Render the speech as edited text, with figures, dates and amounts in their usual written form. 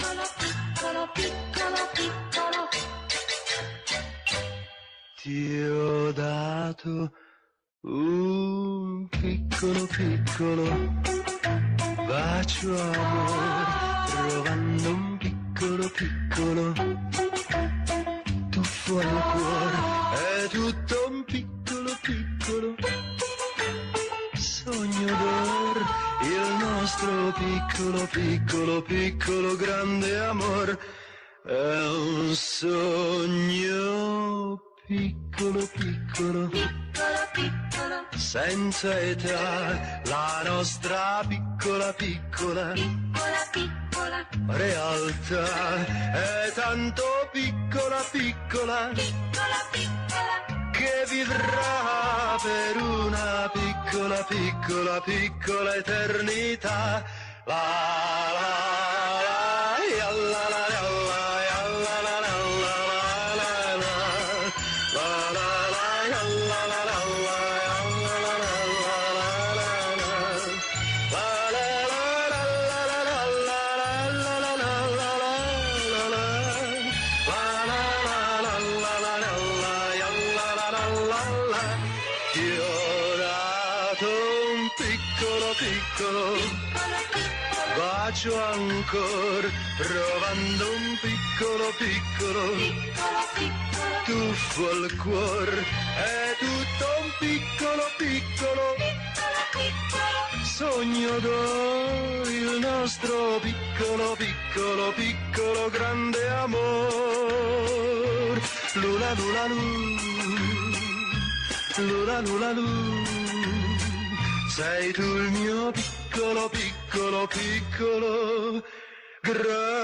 piccolo, piccolo, piccolo. Ti ho dato un piccolo, piccolo bacio amore, provando un piccolo, piccolo tuffo al cuore, è tutto un piccolo, piccolo sogno d'or, il nostro piccolo, piccolo, piccolo grande amor, è un sogno piccolo, piccolo, Piccolo, piccolo, senza età, la nostra piccola, piccola piccola, piccola, realtà è tanto piccola, piccola piccola, piccola. che vivrà per una piccola, piccola, piccola eternità. La la la, la la la la la la la la la. Ti ho dato un piccolo, piccolo bacio ancora, provando un piccolo, piccolo tuffo al cuore, è tutto un piccolo, piccolo sogno d'oro, il nostro piccolo, piccolo, piccolo grande amor. Lula lula lu, lula lula lu, sei tu il mio piccolo, piccolo, piccolo grande